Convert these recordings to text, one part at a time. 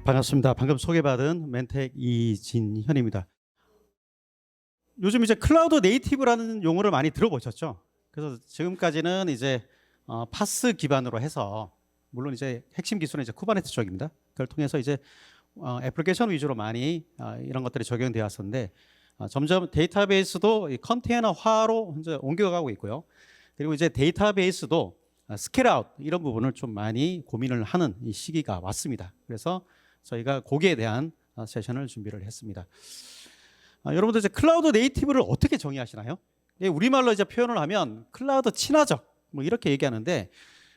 반갑습니다. 방금 소개받은 멘텍 이진현입니다. 요즘 이제 클라우드 네이티브라는 용어를 많이 들어보셨죠? 그래서 지금까지는 이제 파스 기반으로 해서, 물론 이제 핵심 기술은 이제 쿠버네티스 쪽입니다. 그걸 통해서 이제 애플리케이션 위주로 많이 이런 것들이 적용되었었는데, 점점 데이터베이스도 이 컨테이너화로 이제 옮겨가고 있고요. 그리고 이제 데이터베이스도 스케일아웃 이런 부분을 좀 많이 고민을 하는 이 시기가 왔습니다. 그래서 저희가 거기에 대한 세션을 준비를 했습니다. 여러분들 이제 클라우드 네이티브를 어떻게 정의하시나요? 우리말로 이제 표현을 하면 클라우드 친화적 뭐 이렇게 얘기하는데,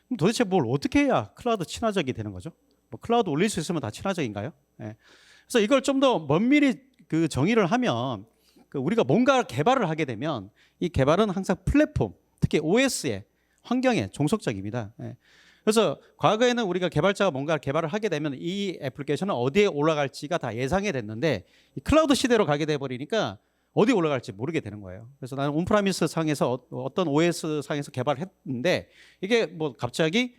그럼 도대체 뭘 어떻게 해야 클라우드 친화적이 되는 거죠? 뭐 클라우드 올릴 수 있으면 다 친화적인가요? 예. 그래서 이걸 좀 더 면밀히 그 정의를 하면, 우리가 뭔가 개발을 하게 되면 이 개발은 항상 플랫폼, 특히 OS의 환경에 종속적입니다. 예. 그래서 과거에는 우리가 개발자가 뭔가 개발을 하게 되면 이 애플리케이션은 어디에 올라갈지가 다 예상이 됐는데, 이 클라우드 시대로 가게 돼 버리니까 어디 올라갈지 모르게 되는 거예요. 그래서 나는 온프라미스 상에서 어떤 OS 상에서 개발을 했는데, 이게 뭐 갑자기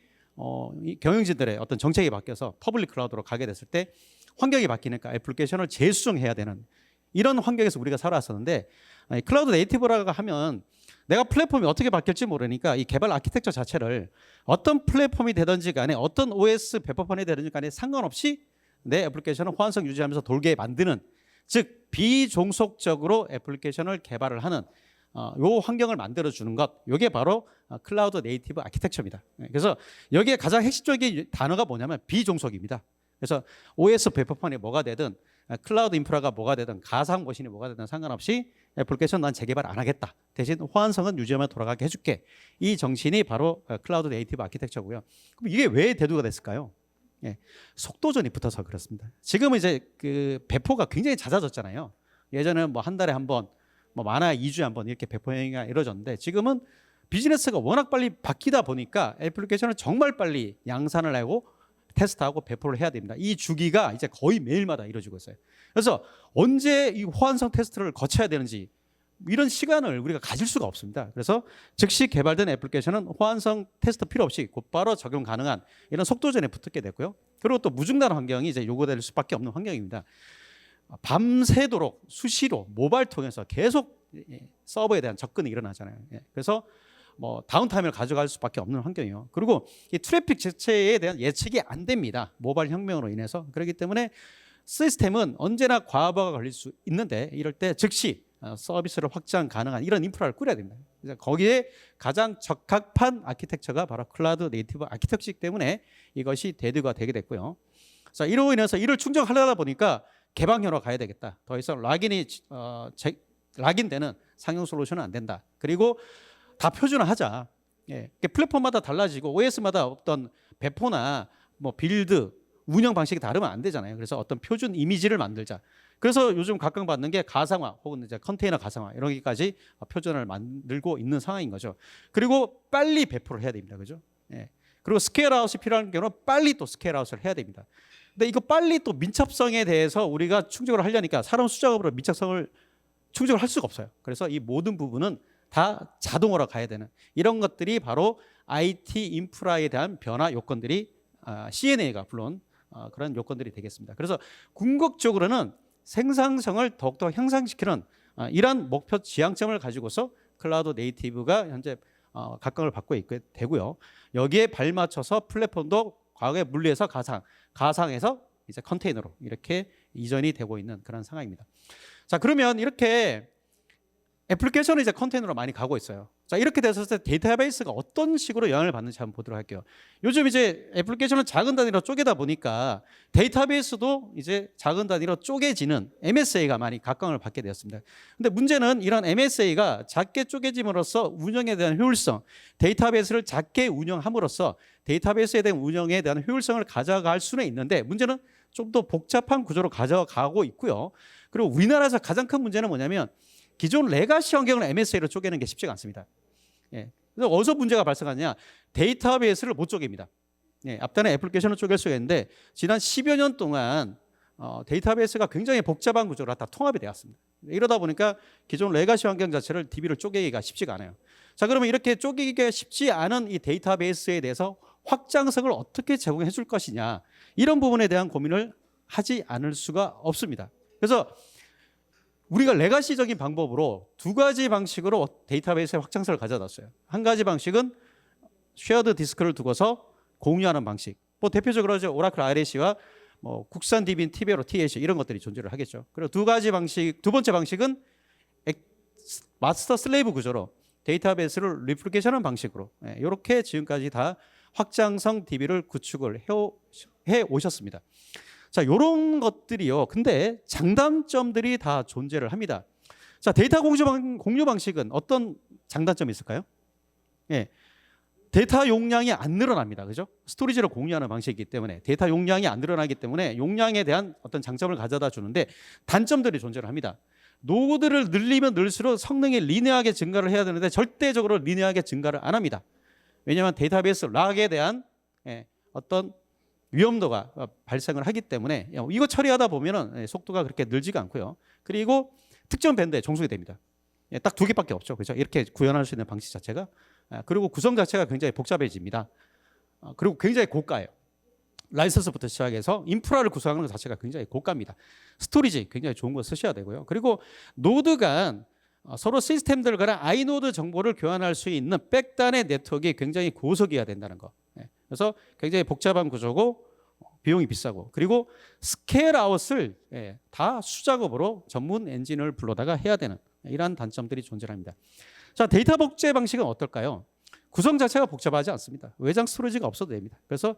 이 경영진들의 어떤 정책이 바뀌어서 퍼블릭 클라우드로 가게 됐을 때 환경이 바뀌니까 애플리케이션을 재수정해야 되는 이런 환경에서 우리가 살아왔었는데, 클라우드 네이티브라고 하면 내가 플랫폼이 어떻게 바뀔지 모르니까 이 개발 아키텍처 자체를 어떤 플랫폼이 되든지 간에, 어떤 OS 배포판이 되든지 간에 상관없이 내 애플리케이션을 호환성 유지하면서 돌게 만드는, 즉 비종속적으로 애플리케이션을 개발을 하는 요 환경을 만들어주는 것, 이게 바로 클라우드 네이티브 아키텍처입니다. 그래서 여기에 가장 핵심적인 단어가 뭐냐면 비종속입니다. 그래서 OS 배포판이 뭐가 되든, 클라우드 인프라가 뭐가 되든, 가상 머신이 뭐가 되든 상관없이 애플리케이션 난 재개발 안 하겠다, 대신 호환성은 유지하면 돌아가게 해줄게, 이 정신이 바로 클라우드 네이티브 아키텍처고요. 그럼 이게 왜 대두가 됐을까요? 예, 속도전이 붙어서 그렇습니다. 지금은 이제 그 배포가 굉장히 잦아졌잖아요. 예전에는 뭐 한 달에 한 번, 뭐 많아야 2주에 한 번 이렇게 배포가 이루어졌는데, 지금은 비즈니스가 워낙 빨리 바뀌다 보니까 애플리케이션을 정말 빨리 양산을 하고 테스트하고 배포를 해야 됩니다. 이 주기가 이제 거의 매일마다 이루어지고 있어요. 그래서 언제 이 호환성 테스트를 거쳐야 되는지 이런 시간을 우리가 가질 수가 없습니다. 그래서 즉시 개발된 애플리케이션은 호환성 테스트 필요 없이 곧바로 적용 가능한 이런 속도전에 붙게 됐고요. 그리고 또 무중단 환경이 이제 요구될 수밖에 없는 환경입니다. 밤새도록 수시로 모바일 통해서 계속 서버에 대한 접근이 일어나잖아요. 그래서 뭐 다운타임을 가져갈 수밖에 없는 환경이에요. 그리고 이 트래픽 자체에 대한 예측이 안 됩니다. 모바일 혁명으로 인해서. 그렇기 때문에 시스템은 언제나 과부하가 걸릴 수 있는데, 이럴 때 즉시 서비스를 확장 가능한 이런 인프라를 꾸려야 됩니다. 그래서 거기에 가장 적합한 아키텍처가 바로 클라우드 네이티브 아키텍처이기 때문에 이것이 대두가 되게 됐고요. 자, 이로 인해서 이를 충족하려다 보니까 개방형으로 가야 되겠다. 더 이상 락인되는 상용 솔루션은 안 된다. 그리고 다 표준화하자. 예, 플랫폼마다 달라지고 OS마다 어떤 배포나 뭐 빌드, 운영 방식이 다르면 안 되잖아요. 그래서 어떤 표준 이미지를 만들자. 그래서 요즘 각광받는 게 가상화 혹은 이제 컨테이너 가상화, 이런 게까지 표준화를 만들고 있는 상황인 거죠. 그리고 빨리 배포를 해야 됩니다. 그죠? 예. 그리고 스케일아웃이 필요한 경우는 빨리 또 스케일아웃을 해야 됩니다. 근데 이거 빨리 또 민첩성에 대해서 우리가 충족을 하려니까 사람 숫자업으로 민첩성을 충족을 할 수가 없어요. 그래서 이 모든 부분은 다 자동으로 가야 되는 이런 것들이 바로 IT 인프라에 대한 변화 요건들이, CNA가 물론 그런 요건들이 되겠습니다. 그래서 궁극적으로는 생산성을 더욱더 향상시키는 이러한 목표 지향점을 가지고서 클라우드 네이티브가 현재 각광을 받고 있게 되고요. 여기에 발맞춰서 플랫폼도 과거에 분리해서 가상에서 이제 컨테이너로 이렇게 이전이 되고 있는 그런 상황입니다. 자, 그러면 이렇게 애플리케이션은 이제 컨테이너로 많이 가고 있어요. 자, 이렇게 됐을 때 데이터베이스가 어떤 식으로 영향을 받는지 한번 보도록 할게요. 요즘 이제 애플리케이션을 작은 단위로 쪼개다 보니까 데이터베이스도 이제 작은 단위로 쪼개지는 MSA가 많이 각광을 받게 되었습니다. 근데 문제는 이런 MSA가 작게 쪼개짐으로써 운영에 대한 효율성, 데이터베이스를 작게 운영함으로써 데이터베이스에 대한 운영에 대한 효율성을 가져갈 수는 있는데, 문제는 좀 더 복잡한 구조로 가져가고 있고요. 그리고 우리나라에서 가장 큰 문제는 뭐냐면, 기존 레가시 환경을 MSA로 쪼개는 게 쉽지가 않습니다. 예. 그래서 어디서 문제가 발생하냐? 데이터베이스를 못 쪼갭니다. 예. 앞단에 애플리케이션을 쪼갤 수가 있는데, 지난 10여 년 동안 데이터베이스가 굉장히 복잡한 구조로 다 통합이 되었습니다. 이러다 보니까 기존 레가시 환경 자체를 DB를 쪼개기가 쉽지가 않아요. 자, 그러면 이렇게 쪼개기가 쉽지 않은 이 데이터베이스에 대해서 확장성을 어떻게 제공해 줄 것이냐, 이런 부분에 대한 고민을 하지 않을 수가 없습니다. 그래서 우리가 레가시적인 방법으로 두 가지 방식으로 데이터베이스의 확장성을 가져놨어요. 한 가지 방식은 쉐어드 디스크를 두고서 공유하는 방식. 뭐 대표적으로 이제 오라클 RAC와 뭐 국산 DB인 TB로 TH 이런 것들이 존재를 하겠죠. 그리고 두 번째 방식은 마스터 슬레이브 구조로 데이터베이스를 리플리케이션하는 방식으로 이렇게 지금까지 다 확장성 DB를 구축을 해 오셨습니다. 자, 이런 것들이요. 근데 장단점들이 다 존재를 합니다. 자, 데이터 공유 방식은 어떤 장단점이 있을까요? 예. 데이터 용량이 안 늘어납니다. 그죠? 스토리지를 공유하는 방식이기 때문에 데이터 용량이 안 늘어나기 때문에 용량에 대한 어떤 장점을 가져다 주는데 단점들이 존재를 합니다. 노드를 늘리면 늘수록 성능이 리니어하게 증가를 해야 되는데 절대적으로 리니어하게 증가를 안 합니다. 왜냐하면 데이터베이스 락에 대한 어떤 위험도가 발생을 하기 때문에 이거 처리하다 보면은 속도가 그렇게 늘지가 않고요. 그리고 특정 밴드에 종속이 됩니다. 딱 두 개밖에 없죠. 그렇죠? 이렇게 구현할 수 있는 방식 자체가. 그리고 구성 자체가 굉장히 복잡해집니다. 그리고 굉장히 고가예요. 라이선스부터 시작해서 인프라를 구성하는 것 자체가 굉장히 고가입니다. 스토리지 굉장히 좋은 거 쓰셔야 되고요. 그리고 노드 간 서로 시스템들 간의 아이노드 정보를 교환할 수 있는 백단의 네트워크가 굉장히 고속이어야 된다는 거. 그래서 굉장히 복잡한 구조고 비용이 비싸고 그리고 스케일 아웃을 다 수작업으로 전문 엔진을 불러다가 해야 되는 이러한 단점들이 존재합니다. 자, 데이터 복제 방식은 어떨까요? 구성 자체가 복잡하지 않습니다. 외장 스토리지가 없어도 됩니다. 그래서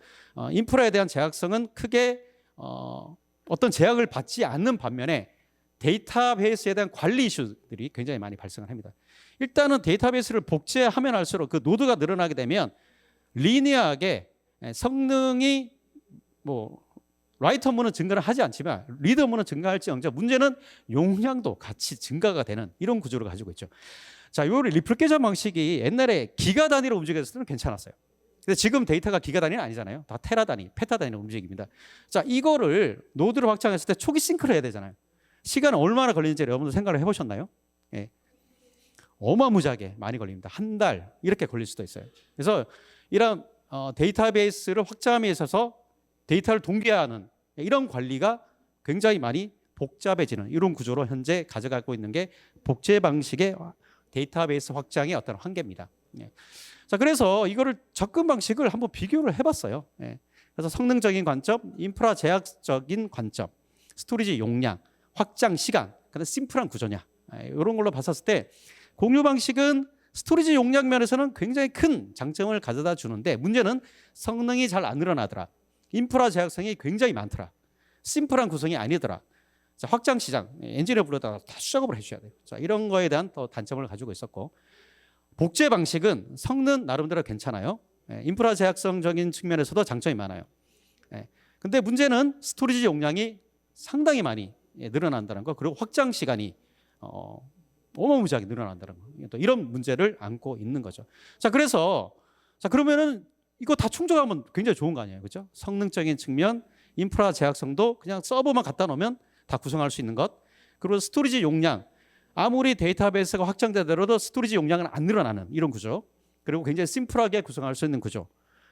인프라에 대한 제약성은 크게 어떤 제약을 받지 않는 반면에 데이터베이스에 대한 관리 이슈들이 굉장히 많이 발생을 합니다. 일단은 데이터베이스를 복제하면 할수록 그 노드가 늘어나게 되면 리니어하게 성능이 뭐 라이트 업무는 증가를 하지 않지만 리드 업무는 증가할지언정 문제는 용량도 같이 증가가 되는 이런 구조를 가지고 있죠. 자, 요 리플리케이션 방식이 옛날에 기가 단위로 움직였을 때는 괜찮았어요. 근데 지금 데이터가 기가 단위는 아니잖아요. 다 테라 단위, 페타 단위로 움직입니다. 자, 이거를 노드를 확장했을 때 초기 싱크를 해야 되잖아요. 시간은 얼마나 걸리는지 여러분들 생각을 해보셨나요? 예. 어마무지하게 많이 걸립니다. 한 달 이렇게 걸릴 수도 있어요. 그래서 이런 데이터베이스를 확장함에 있어서 데이터를 동기화하는 이런 관리가 굉장히 많이 복잡해지는 이런 구조로 현재 가져가고 있는 게 복제 방식의 데이터베이스 확장의 어떤 한계입니다. 자, 그래서 이거를 접근 방식을 한번 비교를 해봤어요. 그래서 성능적인 관점, 인프라 제약적인 관점, 스토리지 용량, 확장 시간, 그다음 심플한 구조냐 이런 걸로 봤었을 때 공유 방식은 스토리지 용량 면에서는 굉장히 큰 장점을 가져다 주는데 문제는 성능이 잘 안 늘어나더라. 인프라 제약성이 굉장히 많더라. 심플한 구성이 아니더라. 자, 확장 시장, 엔진을 불러다가 다 수작업을 해줘야 돼요. 자, 이런 거에 대한 또 단점을 가지고 있었고 복제 방식은 성능 나름대로 괜찮아요. 인프라 제약성적인 측면에서도 장점이 많아요. 근데 문제는 스토리지 용량이 상당히 많이 늘어난다는 거 그리고 확장 시간이 어마무지하게 늘어난다는 거. 또 이런 문제를 안고 있는 거죠. 자, 그래서 자, 그러면은 이거 다 충족하면 굉장히 좋은 거 아니에요. 그렇죠? 성능적인 측면, 인프라 제약성도 그냥 서버만 갖다 놓으면 다 구성할 수 있는 것. 그리고 스토리지 용량. 아무리 데이터베이스가 확장되더라도 스토리지 용량은 안 늘어나는 이런 구조. 그리고 굉장히 심플하게 구성할 수 있는 구조.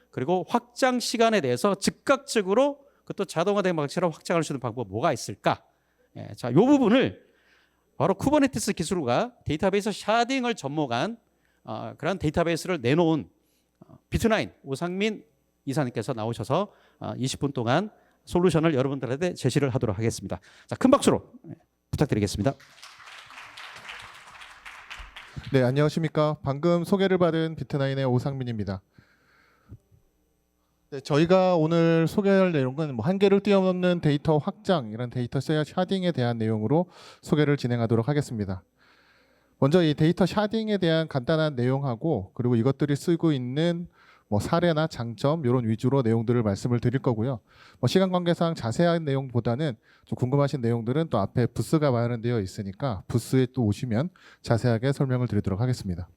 그리고 확장 시간에 대해서 즉각적으로 그것도 자동화된 방식으로 확장할 수 있는 방법 뭐가 있을까? 자, 이 부분을 바로 쿠버네티스 기술과 데이터베이스 샤딩을 접목한 그런 데이터베이스를 내놓은 비트나인 오상민 이사님께서 나오셔서 20분 동안 솔루션을 여러분들한테 제시를 하도록 하겠습니다. 자, 큰 박수로 부탁드리겠습니다. 네, 안녕하십니까. 방금 소개를 받은 비트나인의 오상민입니다. 네, 저희가 오늘 소개할 내용은 뭐 한계를 뛰어넘는 데이터 확장, 이런 데이터 샤딩에 대한 내용으로 소개를 진행하도록 하겠습니다. 먼저 이 데이터 샤딩에 대한 간단한 내용하고 그리고 이것들이 쓰고 있는 뭐 사례나 장점 이런 위주로 내용들을 말씀을 드릴 거고요. 뭐 시간 관계상 자세한 내용보다는 좀 궁금하신 내용들은 또 앞에 부스가 마련되어 있으니까 부스에 또 오시면 자세하게 설명을 드리도록 하겠습니다.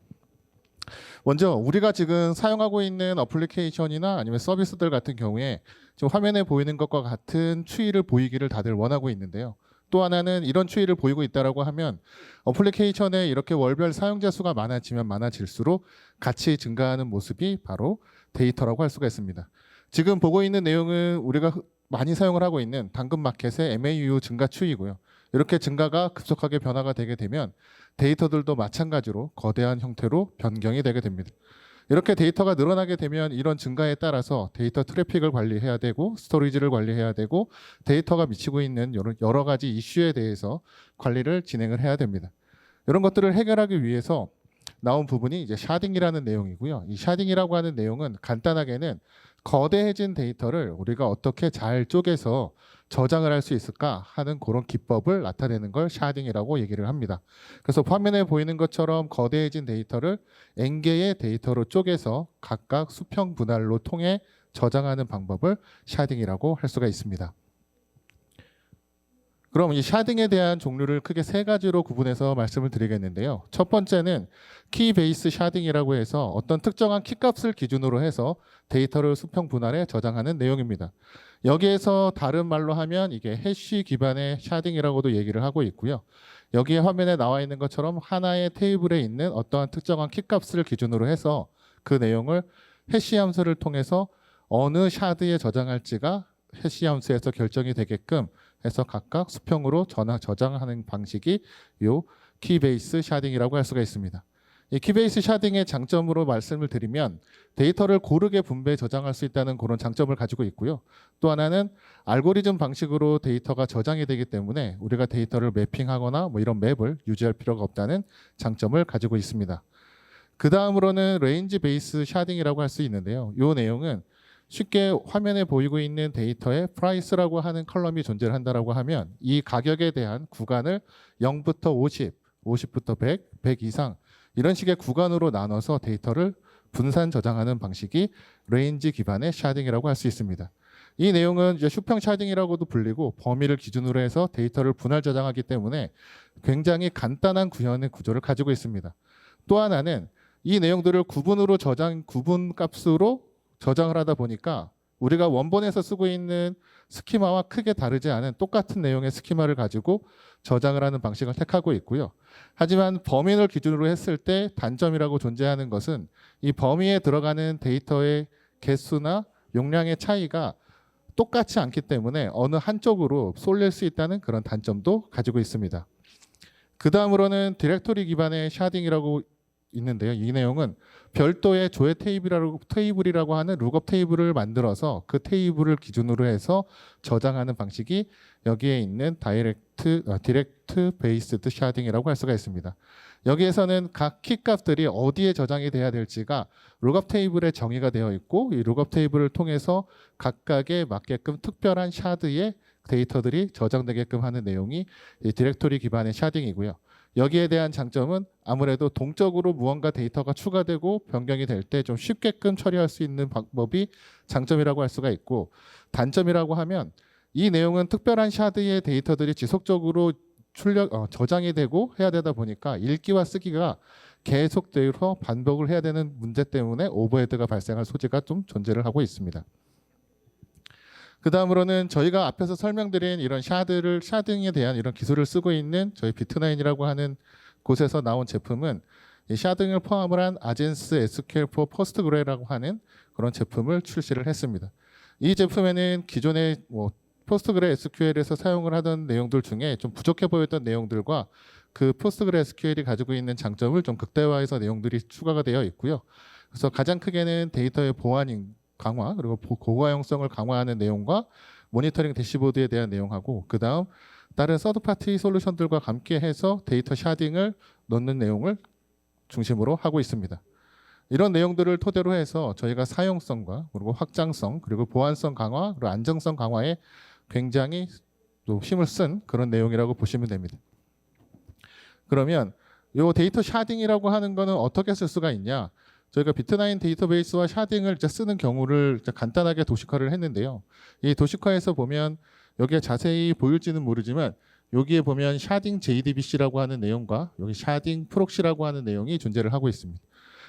먼저 우리가 지금 사용하고 있는 어플리케이션이나 아니면 서비스들 같은 경우에 지금 화면에 보이는 것과 같은 추이를 보이기를 다들 원하고 있는데요. 또 하나는 이런 추이를 보이고 있다고 하면 어플리케이션에 이렇게 월별 사용자 수가 많아지면 많아질수록 같이 증가하는 모습이 바로 데이터라고 할 수가 있습니다. 지금 보고 있는 내용은 우리가 많이 사용을 하고 있는 당근마켓의 MAU 증가 추이고요. 이렇게 증가가 급속하게 변화가 되게 되면 데이터들도 마찬가지로 거대한 형태로 변경이 되게 됩니다. 이렇게 데이터가 늘어나게 되면 이런 증가에 따라서 데이터 트래픽을 관리해야 되고 스토리지를 관리해야 되고 데이터가 미치고 있는 여러 가지 이슈에 대해서 관리를 진행을 해야 됩니다. 이런 것들을 해결하기 위해서 나온 부분이 이제 샤딩이라는 내용이고요. 이 샤딩이라고 하는 내용은 간단하게는 거대해진 데이터를 우리가 어떻게 잘 쪼개서 저장을 할 수 있을까 하는 그런 기법을 나타내는 걸 샤딩이라고 얘기를 합니다. 그래서 화면에 보이는 것처럼 거대해진 데이터를 N개의 데이터로 쪼개서 각각 수평 분할로 통해 저장하는 방법을 샤딩이라고 할 수가 있습니다. 그럼 이 샤딩에 대한 종류를 크게 세 가지로 구분해서 말씀을 드리겠는데요. 첫 번째는 키 베이스 샤딩이라고 해서 어떤 특정한 키 값을 기준으로 해서 데이터를 수평 분할해 저장하는 내용입니다. 여기에서 다른 말로 하면 이게 해시 기반의 샤딩이라고도 얘기를 하고 있고요. 여기에 화면에 나와 있는 것처럼 하나의 테이블에 있는 어떠한 특정한 키 값을 기준으로 해서 그 내용을 해시 함수를 통해서 어느 샤드에 저장할지가 해시 함수에서 결정이 되게끔 해서 각각 수평으로 저장하는 방식이 요 키베이스 샤딩이라고 할 수가 있습니다. 이 키베이스 샤딩의 장점으로 말씀을 드리면 데이터를 고르게 분배 저장할 수 있다는 그런 장점을 가지고 있고요. 또 하나는 알고리즘 방식으로 데이터가 저장이 되기 때문에 우리가 데이터를 매핑하거나 뭐 이런 맵을 유지할 필요가 없다는 장점을 가지고 있습니다. 그 다음으로는 레인지 베이스 샤딩이라고 할 수 있는데요. 이 내용은 쉽게 화면에 보이고 있는 데이터에 프라이스라고 하는 컬럼이 존재를 한다라고 하면 이 가격에 대한 구간을 0부터 50, 50부터 100, 100 이상 이런 식의 구간으로 나눠서 데이터를 분산 저장하는 방식이 레인지 기반의 샤딩이라고 할 수 있습니다. 이 내용은 이제 수평 샤딩이라고도 불리고 범위를 기준으로 해서 데이터를 분할 저장하기 때문에 굉장히 간단한 구현의 구조를 가지고 있습니다. 또 하나는 이 내용들을 구분 값으로 저장을 하다 보니까 우리가 원본에서 쓰고 있는 스키마와 크게 다르지 않은 똑같은 내용의 스키마를 가지고 저장을 하는 방식을 택하고 있고요. 하지만 범위를 기준으로 했을 때 단점이라고 존재하는 것은 이 범위에 들어가는 데이터의 개수나 용량의 차이가 똑같지 않기 때문에 어느 한쪽으로 쏠릴 수 있다는 그런 단점도 가지고 있습니다. 그 다음으로는 디렉토리 기반의 샤딩이라고 있는데요. 이 내용은 별도의 조회 테이블이라고 하는 룩업 테이블을 만들어서 그 테이블을 기준으로 해서 저장하는 방식이 여기에 있는 디렉트 베이스드 샤딩이라고 할 수가 있습니다. 여기에서는 각 키 값들이 어디에 저장이 돼야 될지가 룩업 테이블에 정의가 되어 있고 이 룩업 테이블을 통해서 각각에 맞게끔 특별한 샤드의 데이터들이 저장되게끔 하는 내용이 이 디렉토리 기반의 샤딩이고요. 여기에 대한 장점은 아무래도 동적으로 무언가 데이터가 추가되고 변경이 될 때 좀 쉽게끔 처리할 수 있는 방법이 장점이라고 할 수가 있고, 단점이라고 하면 이 내용은 특별한 샤드의 데이터들이 지속적으로 저장이 되고 해야 되다 보니까 읽기와 쓰기가 계속돼서 반복을 해야 되는 문제 때문에 오버헤드가 발생할 소지가 좀 존재를 하고 있습니다. 그 다음으로는 저희가 앞에서 설명드린 이런 샤딩에 대한 이런 기술을 쓰고 있는 저희 비트9이라고 하는 곳에서 나온 제품은 이 샤딩을 포함을 한 아젠스 SQL for 포스트그레라고 하는 그런 제품을 출시를 했습니다. 이 제품에는 기존의 포스트그레 SQL에서 사용을 하던 내용들 중에 좀 부족해 보였던 내용들과 그 포스트그레 SQL이 가지고 있는 장점을 좀 극대화해서 내용들이 추가가 되어 있고요. 그래서 가장 크게는 데이터의 보안 강화 그리고 고가용성을 강화하는 내용과 모니터링 대시보드에 대한 내용하고 그 다음 다른 서드파티 솔루션들과 함께해서 데이터 샤딩을 넣는 내용을 중심으로 하고 있습니다. 이런 내용들을 토대로 해서 저희가 사용성과 그리고 확장성 그리고 보안성 강화 그리고 안정성 강화에 굉장히 또 힘을 쓴 그런 내용이라고 보시면 됩니다. 그러면 이 데이터 샤딩이라고 하는 거는 어떻게 쓸 수가 있냐? 저희가 비트9 데이터베이스와 샤딩을 쓰는 경우를 간단하게 도식화를 했는데요. 이 도식화에서 보면 여기에 자세히 보일지는 모르지만 여기에 보면 샤딩 JDBC라고 하는 내용과 여기 샤딩 프록시라고 하는 내용이 존재를 하고 있습니다.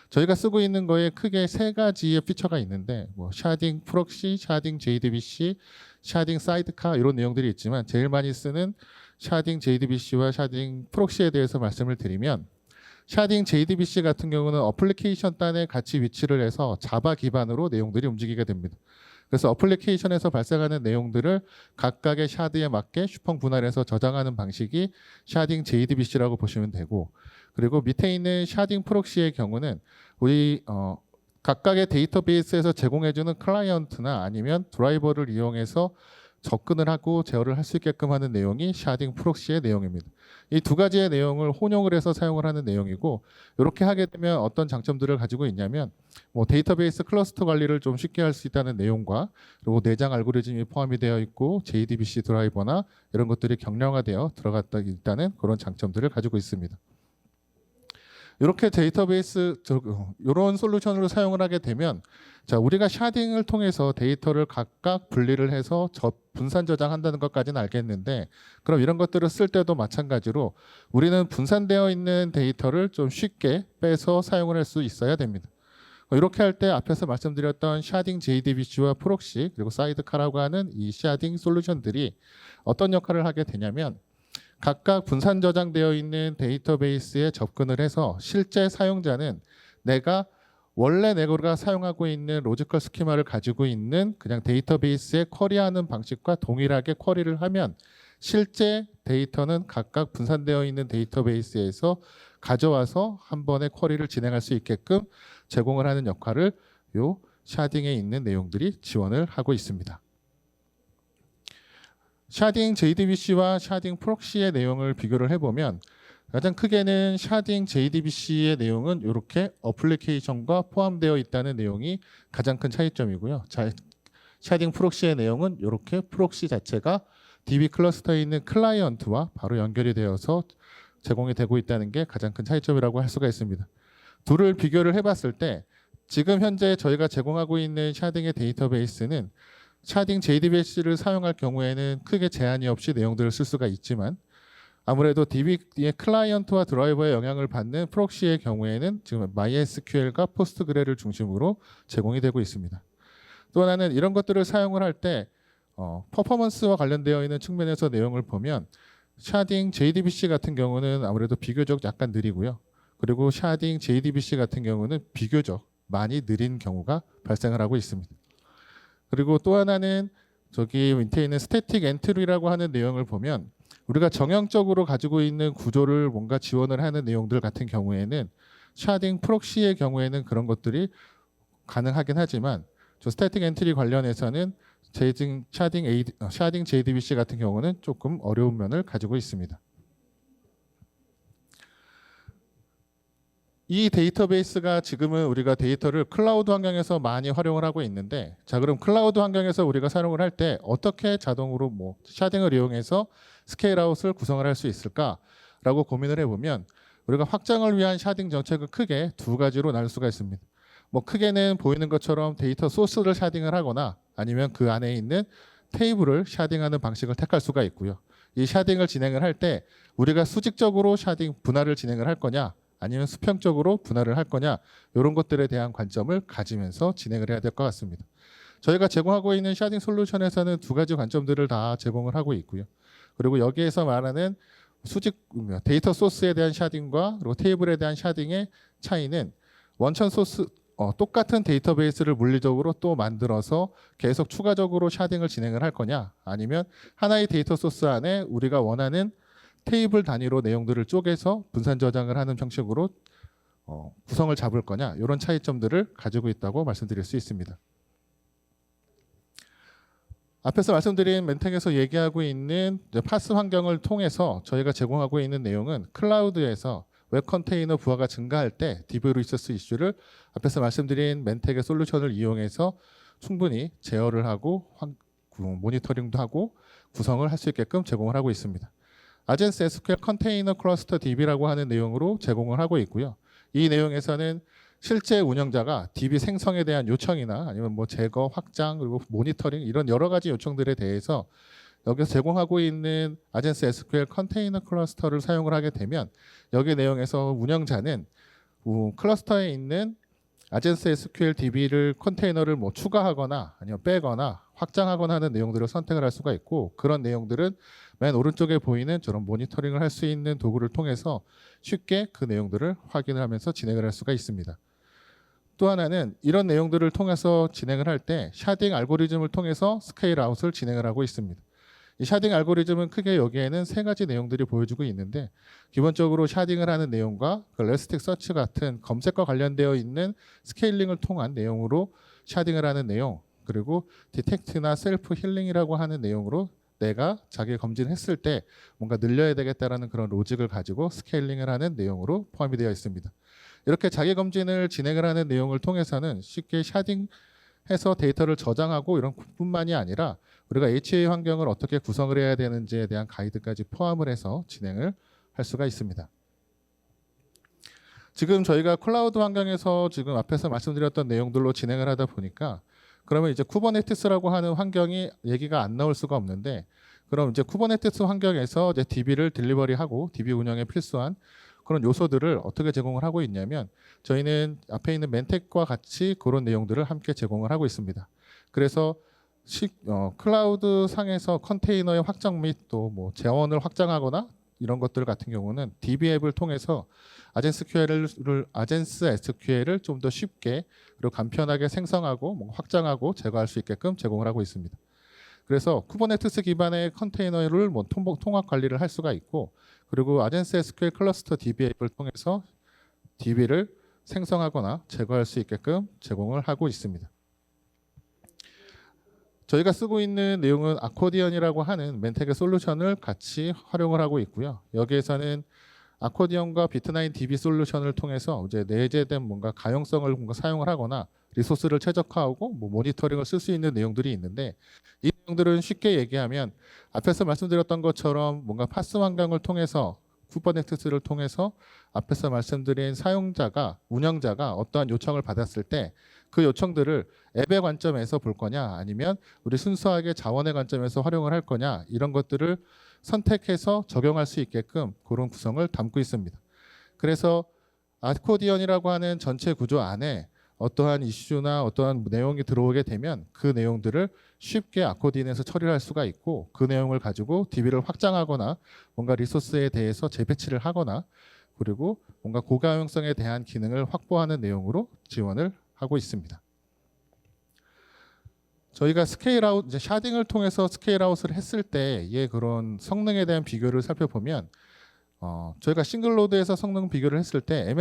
저희가 쓰고 있는 거에 크게 세 가지의 피처가 있는데 샤딩 프록시, 샤딩 JDBC, 샤딩 사이드카 이런 내용들이 있지만 제일 많이 쓰는 샤딩 JDBC와 샤딩 프록시에 대해서 말씀을 드리면 샤딩 JDBC 같은 경우는 어플리케이션 단에 같이 위치를 해서 자바 기반으로 내용들이 움직이게 됩니다. 그래서 어플리케이션에서 발생하는 내용들을 각각의 샤드에 맞게 슈펑 분할해서 저장하는 방식이 샤딩 JDBC라고 보시면 되고, 그리고 밑에 있는 샤딩 프록시의 경우는 우리 각각의 데이터베이스에서 제공해주는 클라이언트나 아니면 드라이버를 이용해서 접근을 하고 제어를 할 수 있게끔 하는 내용이 샤딩 프록시의 내용입니다. 이 두 가지의 내용을 혼용을 해서 사용을 하는 내용이고, 이렇게 하게 되면 어떤 장점들을 가지고 있냐면 뭐 데이터베이스 클러스터 관리를 좀 쉽게 할 수 있다는 내용과, 그리고 내장 알고리즘이 포함이 되어 있고 JDBC 드라이버나 이런 것들이 경량화되어 들어갔다 있다는 그런 장점들을 가지고 있습니다. 이렇게 데이터베이스 이런 솔루션으로 사용을 하게 되면, 자, 우리가 샤딩을 통해서 데이터를 각각 분리를 해서 분산 저장한다는 것까지는 알겠는데, 그럼 이런 것들을 쓸 때도 마찬가지로 우리는 분산되어 있는 데이터를 좀 쉽게 빼서 사용을 할 수 있어야 됩니다. 이렇게 할 때 앞에서 말씀드렸던 샤딩 JDBC와 프록시, 그리고 사이드카라고 하는 이 샤딩 솔루션들이 어떤 역할을 하게 되냐면, 각각 분산 저장되어 있는 데이터베이스에 접근을 해서 실제 사용자는 원래 내가 사용하고 있는 로지컬 스키마를 가지고 있는 그냥 데이터베이스에 쿼리하는 방식과 동일하게 쿼리를 하면 실제 데이터는 각각 분산되어 있는 데이터베이스에서 가져와서 한 번에 쿼리를 진행할 수 있게끔 제공을 하는 역할을 요 샤딩에 있는 내용들이 지원을 하고 있습니다. 샤딩 JDBC와 샤딩 프록시의 내용을 비교를 해보면, 가장 크게는 샤딩 JDBC의 내용은 이렇게 어플리케이션과 포함되어 있다는 내용이 가장 큰 차이점이고요. 샤딩 프록시의 내용은 이렇게 프록시 자체가 DB 클러스터에 있는 클라이언트와 바로 연결이 되어서 제공이 되고 있다는 게 가장 큰 차이점이라고 할 수가 있습니다. 둘을 비교를 해봤을 때 지금 현재 저희가 제공하고 있는 샤딩의 데이터베이스는 샤딩 JDBC를 사용할 경우에는 크게 제한이 없이 내용들을 쓸 수가 있지만, 아무래도 DB의 클라이언트와 드라이버의 영향을 받는 프록시의 경우에는 지금 MySQL과 포스트그레를 중심으로 제공이 되고 있습니다. 또 하나는 이런 것들을 사용을 할 때 퍼포먼스와 관련되어 있는 측면에서 내용을 보면 샤딩 JDBC 같은 경우는 아무래도 비교적 약간 느리고요. 그리고 샤딩 JDBC 같은 경우는 비교적 많이 느린 경우가 발생을 하고 있습니다. 그리고 또 하나는 저기 밑에 있는 스태틱 엔트리라고 하는 내용을 보면 우리가 정형적으로 가지고 있는 구조를 뭔가 지원을 하는 내용들 같은 경우에는 샤딩 프록시의 경우에는 그런 것들이 가능하긴 하지만, 저 스태틱 엔트리 관련해서는 샤딩 JDBC 같은 경우는 조금 어려운 면을 가지고 있습니다. 이 데이터베이스가 지금은 우리가 데이터를 클라우드 환경에서 많이 활용을 하고 있는데, 자, 그럼 클라우드 환경에서 우리가 사용을 할 때 어떻게 자동으로 샤딩을 이용해서 스케일아웃을 구성을 할 수 있을까라고 고민을 해보면, 우리가 확장을 위한 샤딩 정책은 크게 두 가지로 나눌 수가 있습니다. 크게는 보이는 것처럼 데이터 소스를 샤딩을 하거나 아니면 그 안에 있는 테이블을 샤딩하는 방식을 택할 수가 있고요. 이 샤딩을 진행을 할 때 우리가 수직적으로 샤딩 분할을 진행을 할 거냐, 아니면 수평적으로 분할을 할 거냐, 이런 것들에 대한 관점을 가지면서 진행을 해야 될 것 같습니다. 저희가 제공하고 있는 샤딩 솔루션에서는 두 가지 관점들을 다 제공을 하고 있고요. 그리고 여기에서 말하는 데이터 소스에 대한 샤딩과 그리고 테이블에 대한 샤딩의 차이는 원천 소스 똑같은 데이터베이스를 물리적으로 또 만들어서 계속 추가적으로 샤딩을 진행을 할 거냐, 아니면 하나의 데이터 소스 안에 우리가 원하는 테이블 단위로 내용들을 쪼개서 분산 저장을 하는 형식으로 구성을 잡을 거냐, 이런 차이점들을 가지고 있다고 말씀드릴 수 있습니다. 앞에서 말씀드린 멘텍에서 얘기하고 있는 파스 환경을 통해서 저희가 제공하고 있는 내용은 클라우드에서 웹 컨테이너 부하가 증가할 때 DB 리소스 이슈를 앞에서 말씀드린 멘텍의 솔루션을 이용해서 충분히 제어를 하고 모니터링도 하고 구성을 할 수 있게끔 제공을 하고 있습니다. 아젠스 SQL 컨테이너 클러스터 DB라고 하는 내용으로 제공을 하고 있고요. 이 내용에서는 실제 운영자가 DB 생성에 대한 요청이나 아니면 제거, 확장, 그리고 모니터링 이런 여러 가지 요청들에 대해서 여기서 제공하고 있는 아젠스 SQL 컨테이너 클러스터를 사용을 하게 되면 여기 내용에서 운영자는 클러스터에 있는 아젠스 SQL DB를 컨테이너를 추가하거나 아니면 빼거나 확장하거나 하는 내용들을 선택을 할 수가 있고, 그런 내용들은 맨 오른쪽에 보이는 저런 모니터링을 할 수 있는 도구를 통해서 쉽게 그 내용들을 확인을 하면서 진행을 할 수가 있습니다. 또 하나는 이런 내용들을 통해서 진행을 할 때 샤딩 알고리즘을 통해서 스케일 아웃을 진행을 하고 있습니다. 이 샤딩 알고리즘은 크게 여기에는 세 가지 내용들이 보여주고 있는데, 기본적으로 샤딩을 하는 내용과 그 레스틱 서치 같은 검색과 관련되어 있는 스케일링을 통한 내용으로 샤딩을 하는 내용, 그리고 디텍트나 셀프 힐링이라고 하는 내용으로 내가 자기 검진했을 때 뭔가 늘려야 되겠다라는 그런 로직을 가지고 스케일링을 하는 내용으로 포함이 되어 있습니다. 이렇게 자기 검진을 진행을 하는 내용을 통해서는 쉽게 샤딩해서 데이터를 저장하고 이런 뿐만이 아니라 우리가 HA 환경을 어떻게 구성을 해야 되는지에 대한 가이드까지 포함을 해서 진행을 할 수가 있습니다. 지금 저희가 클라우드 환경에서 지금 앞에서 말씀드렸던 내용들로 진행을 하다 보니까, 그러면 이제 쿠버네티스라고 하는 환경이 얘기가 안 나올 수가 없는데, 그럼 이제 쿠버네티스 환경에서 이제 DB를 딜리버리하고 DB 운영에 필수한 그런 요소들을 어떻게 제공을 하고 있냐면, 저희는 앞에 있는 멘텍과 같이 그런 내용들을 함께 제공을 하고 있습니다. 그래서 클라우드 상에서 컨테이너의 확장 및 또 뭐 재원을 확장하거나 이런 것들 같은 경우는 DB 앱을 통해서 아젠스 SQL을 좀 더 쉽게 그리고 간편하게 생성하고 뭐 확장하고 제거할 수 있게끔 제공을 하고 있습니다. 그래서 쿠버네티스 기반의 컨테이너를 뭐 통합 관리를 할 수가 있고, 그리고 아젠스 SQL 클러스터 DB 앱을 통해서 DB를 생성하거나 제거할 수 있게끔 제공을 하고 있습니다. 저희가 쓰고 있는 내용은 아코디언이라고 하는 멘텍의 솔루션을 같이 활용을 하고 있고요. 여기에서는 아코디언과 비트9 DB 솔루션을 통해서 이제 내재된 뭔가 가용성을 뭔가 사용을 하거나 리소스를 최적화하고 뭐 모니터링을 쓸 수 있는 내용들이 있는데, 이 내용들은 쉽게 얘기하면 앞에서 말씀드렸던 것처럼 뭔가 파스 환경을 통해서 쿠버네티스를 통해서 앞에서 말씀드린 사용자가 운영자가 어떠한 요청을 받았을 때 그 요청들을 앱의 관점에서 볼 거냐, 아니면 우리 순수하게 자원의 관점에서 활용을 할 거냐, 이런 것들을 선택해서 적용할 수 있게끔 그런 구성을 담고 있습니다. 그래서 아코디언이라고 하는 전체 구조 안에 어떠한 이슈나 어떠한 내용이 들어오게 되면 그 내용들을 쉽게 아코디언에서 처리를 할 수가 있고, 그 내용을 가지고 DB를 확장하거나 뭔가 리소스에 대해서 재배치를 하거나, 그리고 뭔가 고가용성에 대한 기능을 확보하는 내용으로 지원을 하고 있습니다. 저희가 스케일 아웃, 이제 샤딩을 통해서 스케일 아웃을 했을 때의 그런 성능에 대한 비교를 살펴보면, 저희가 싱글로드에서 성능 비교를 했을 때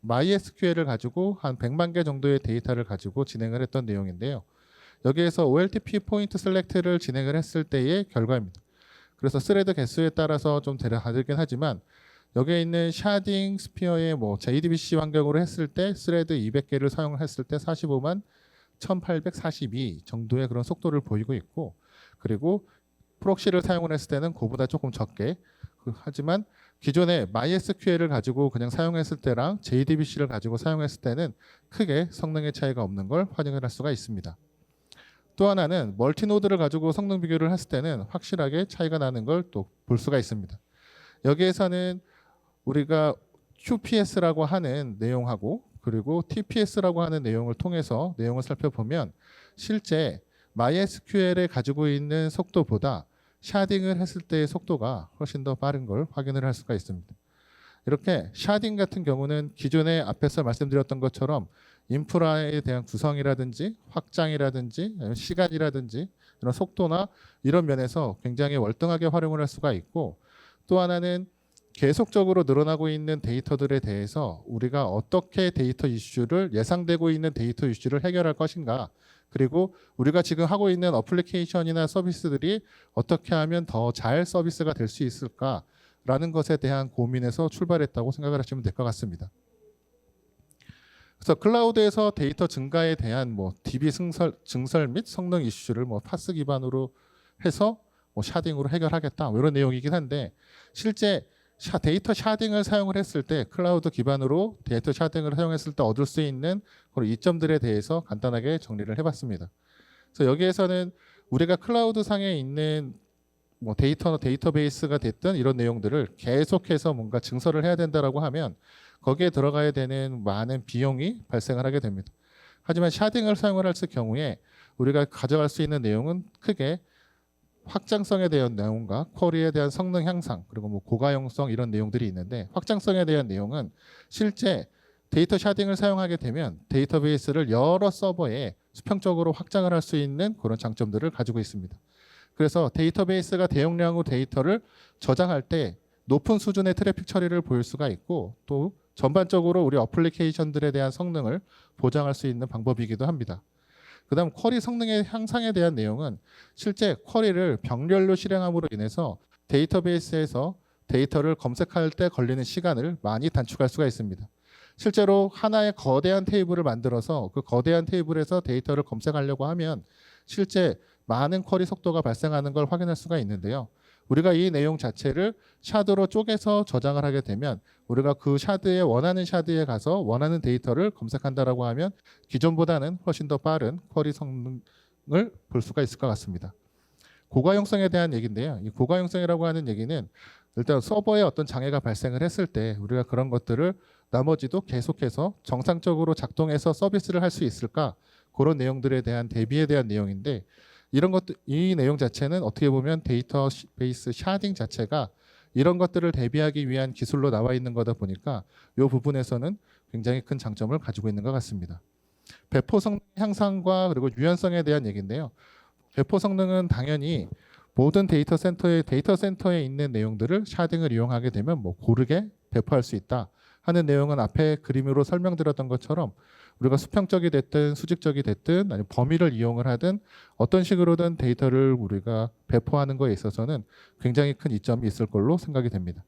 MySQL을 가지고 한 100만 개 정도의 데이터를 가지고 진행을 했던 내용인데요. 여기에서 OLTP 포인트 셀렉트를 진행을 했을 때의 결과입니다. 그래서 스레드 개수에 따라서 좀 다르긴 하지만, 여기에 있는 샤딩 스피어의 뭐 JDBC 환경으로 했을 때 스레드 200개를 사용을 했을 때 45만 1842 정도의 그런 속도를 보이고 있고, 그리고 프록시를 사용을 했을 때는 그보다 조금 적게, 하지만 기존에 MySQL을 가지고 그냥 사용했을 때랑 JDBC를 가지고 사용했을 때는 크게 성능의 차이가 없는 걸 확인을 할 수가 있습니다. 또 하나는 멀티노드를 가지고 성능 비교를 했을 때는 확실하게 차이가 나는 걸 또 볼 수가 있습니다. 여기에서는 우리가 QPS라고 하는 내용하고 그리고 TPS라고 하는 내용을 통해서 내용을 살펴보면, 실제 MySQL에 가지고 있는 속도보다 샤딩을 했을 때의 속도가 훨씬 더 빠른 걸 확인을 할 수가 있습니다. 이렇게 샤딩 같은 경우는 기존에 앞에서 말씀드렸던 것처럼 인프라에 대한 구성이라든지 확장이라든지 시간이라든지 이런 속도나 이런 면에서 굉장히 월등하게 활용을 할 수가 있고, 또 하나는 계속적으로 늘어나고 있는 데이터들에 대해서 우리가 어떻게 데이터 이슈를, 예상되고 있는 데이터 이슈를 해결할 것인가, 그리고 우리가 지금 하고 있는 어플리케이션이나 서비스들이 어떻게 하면 더 잘 서비스가 될 수 있을까라는 것에 대한 고민에서 출발했다고 생각을 하시면 될 것 같습니다. 그래서 클라우드에서 데이터 증가에 대한 뭐 DB 증설 및 성능 이슈를 뭐 파스 기반으로 해서 뭐 샤딩으로 해결하겠다, 뭐 이런 내용이긴 한데, 실제 데이터 샤딩을 사용을 했을 때, 클라우드 기반으로 데이터 샤딩을 사용했을 때 얻을 수 있는 그런 이점들에 대해서 간단하게 정리를 해봤습니다. 그래서 여기에서는 우리가 클라우드 상에 있는 뭐 데이터베이스가 됐든 이런 내용들을 계속해서 뭔가 증설을 해야 된다라고 하면 거기에 들어가야 되는 많은 비용이 발생을 하게 됩니다. 하지만 샤딩을 사용을 했을 경우에 우리가 가져갈 수 있는 내용은 크게 확장성에 대한 내용과 쿼리에 대한 성능 향상, 그리고 뭐 고가용성 이런 내용들이 있는데, 확장성에 대한 내용은 실제 데이터 샤딩을 사용하게 되면 데이터베이스를 여러 서버에 수평적으로 확장을 할 수 있는 그런 장점들을 가지고 있습니다. 그래서 데이터베이스가 대용량의 데이터를 저장할 때 높은 수준의 트래픽 처리를 보일 수가 있고 또 전반적으로 우리 어플리케이션들에 대한 성능을 보장할 수 있는 방법이기도 합니다. 그다음 쿼리 성능의 향상에 대한 내용은 실제 쿼리를 병렬로 실행함으로 인해서 데이터베이스에서 데이터를 검색할 때 걸리는 시간을 많이 단축할 수가 있습니다. 실제로 하나의 거대한 테이블을 만들어서 그 거대한 테이블에서 데이터를 검색하려고 하면 실제 많은 쿼리 속도가 발생하는 걸 확인할 수가 있는데요. 우리가 이 내용 자체를 샤드로 쪼개서 저장을 하게 되면 우리가 그 샤드에 원하는 샤드에 가서 원하는 데이터를 검색한다라고 하면 기존보다는 훨씬 더 빠른 쿼리 성능을 볼 수가 있을 것 같습니다. 고가용성에 대한 얘기인데요. 이 고가용성이라고 하는 얘기는 일단 서버에 어떤 장애가 발생을 했을 때 우리가 그런 것들을 나머지도 계속해서 정상적으로 작동해서 서비스를 할 수 있을까? 그런 내용들에 대한 대비에 대한 내용인데 이런 것들 이 내용 자체는 어떻게 보면 데이터베이스 샤딩 자체가 이런 것들을 대비하기 위한 기술로 나와 있는 거다 보니까 이 부분에서는 굉장히 큰 장점을 가지고 있는 것 같습니다. 배포 성능 향상과 그리고 유연성에 대한 얘기인데요. 배포 성능은 당연히 모든 데이터 센터에 있는 내용들을 샤딩을 이용하게 되면 뭐 고르게 배포할 수 있다 하는 내용은 앞에 그림으로 설명드렸던 것처럼 우리가 수평적이 됐든 수직적이 됐든 아니면 범위를 이용을 하든 어떤 식으로든 데이터를 우리가 배포하는 거에 있어서는 굉장히 큰 이점이 있을 걸로 생각이 됩니다.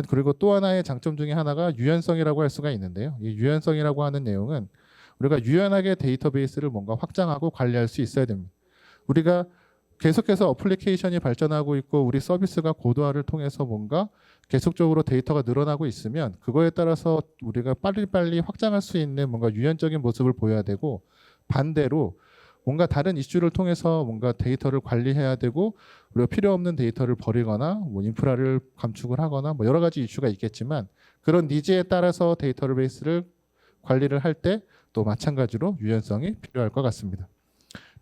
그리고 또 하나의 장점 중에 하나가 유연성이라고 할 수가 있는데요. 이 유연성이라고 하는 내용은 우리가 유연하게 데이터베이스를 뭔가 확장하고 관리할 수 있어야 됩니다. 우리가 계속해서 어플리케이션이 발전하고 있고 우리 서비스가 고도화를 통해서 뭔가 계속적으로 데이터가 늘어나고 있으면 그거에 따라서 우리가 빨리빨리 확장할 수 있는 뭔가 유연적인 모습을 보여야 되고 반대로 뭔가 다른 이슈를 통해서 뭔가 데이터를 관리해야 되고 우리가 필요 없는 데이터를 버리거나 뭐 인프라를 감축을 하거나 뭐 여러 가지 이슈가 있겠지만 그런 니즈에 따라서 데이터베이스를 관리를 할 때 또 마찬가지로 유연성이 필요할 것 같습니다.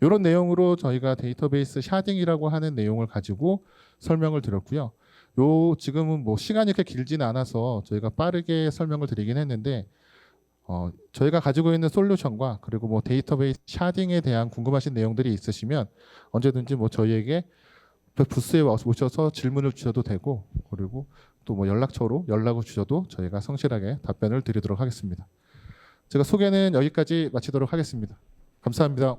이런 내용으로 저희가 데이터베이스 샤딩이라고 하는 내용을 가지고 설명을 드렸고요. 지금은 뭐 시간이 그렇게 길지는 않아서 저희가 빠르게 설명을 드리긴 했는데 저희가 가지고 있는 솔루션과 그리고 뭐 데이터베이스 샤딩에 대한 궁금하신 내용들이 있으시면 언제든지 뭐 저희에게 부스에 오셔서 질문을 주셔도 되고 그리고 또 뭐 연락처로 연락을 주셔도 저희가 성실하게 답변을 드리도록 하겠습니다. 제가 소개는 여기까지 마치도록 하겠습니다. 감사합니다.